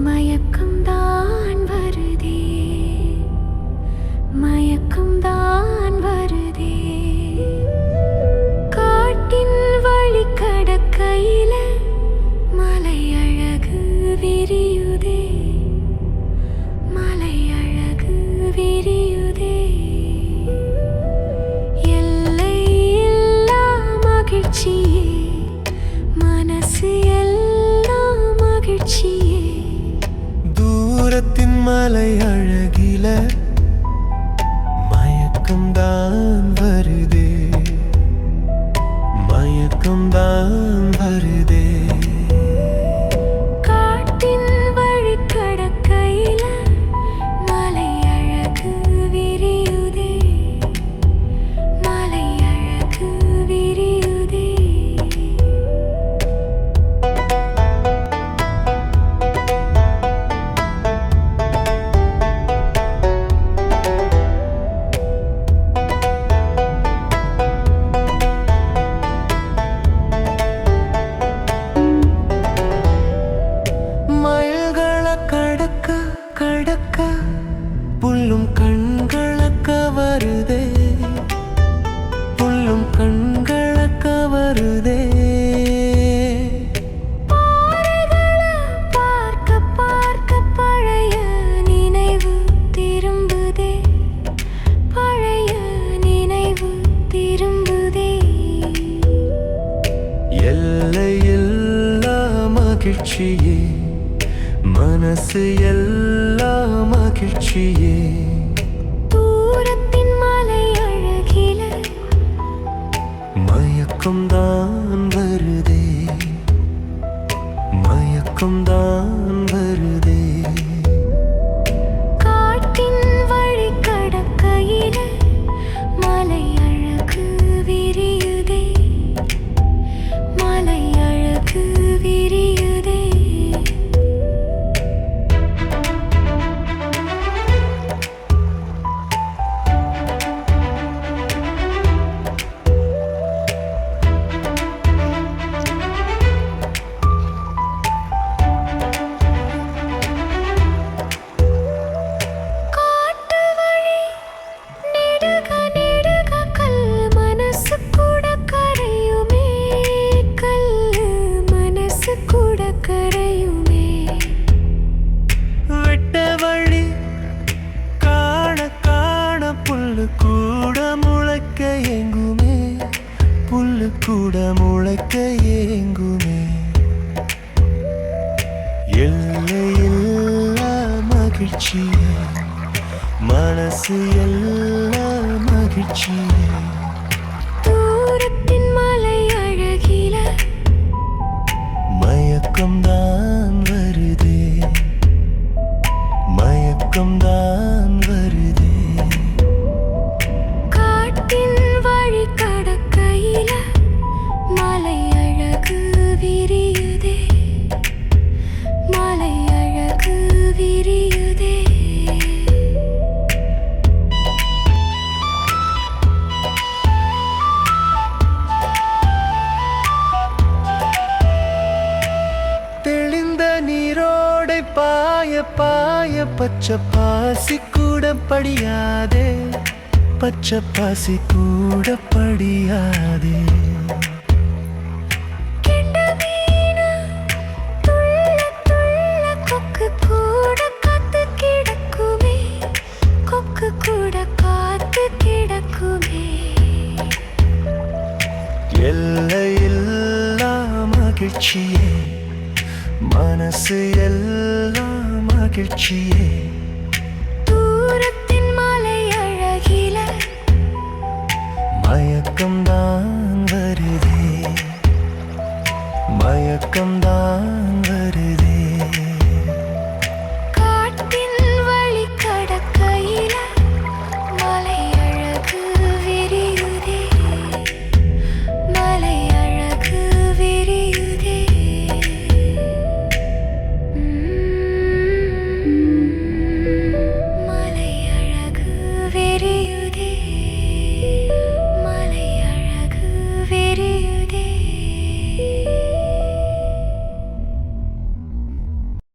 மயக்கம்தான் வருதே, மயக்கம்தான் வருதே. காட்டின் வழி கடக்கையில மலை அழகு விரியுதே, மலை அழகு விரியுதே. எல்லை இல்லா மகிழ்ச்சியே, மனசு எல்லாம் மகிழ்ச்சியே. தூரத்தின் மலை அழகில மயக்கம்தான் வருதே, மயக்கம்தான் வருதே. காட்டின் வழி கடக்கையில மலை அழகு விரியுதே, மலை அழகு விரியுதே. கடக்க கடக்க புல்லும் கண்களை கவருதே, புல்லும் கண்களை கவருதே. பாறைகளை பார்க்க பார்க்க பழைய நினைவு திரும்புதே, பழைய நினைவு திரும்புதே. எல்லையில்லா மகிழ்ச்சியே, மனசு எல்லாம் மகிழ்ச்சியே. தூரத்தின் மலை அழகில மயக்கம்தான் வருதே, மயக்கம்தான் வருதே. காட்டின் வழி கடக்கையில மலை அழகு விரியுதே, மலை அழகு விரியுதே. கூட முளைக்க ஏங்குமே, புல்லு கூட முளைக்க ஏங்குமே. எல்லையில்லா மகிழ்ச்சியே, மனசு எல்லாம் மகிழ்ச்சியே. தூரத்தின் மலை அழகில மயக்கம்தான் வருதே, மயக்கம்தான் வருதே. காட்டின் வழி கடக்கையில மலை அழகு விரியுதே, மலை அழகு விரியுதே. தெளிந்த நீரோடை பாய பாய பச்சை பாசி கூட படியாதே, பச்சை பாசி கூட படியாதே. கெண்ட மீனா துள்ள துள்ள கொக்கு கூட காத்து கிடக்குமே, கொக்கு கூட காத்து கிடக்குமே. எல்லையில்லா மகிழ்ச்சியே, மனசு எல்லாம் மகிழ்ச்சியே. தூரத்தின் மலை அழகில மயக்கம்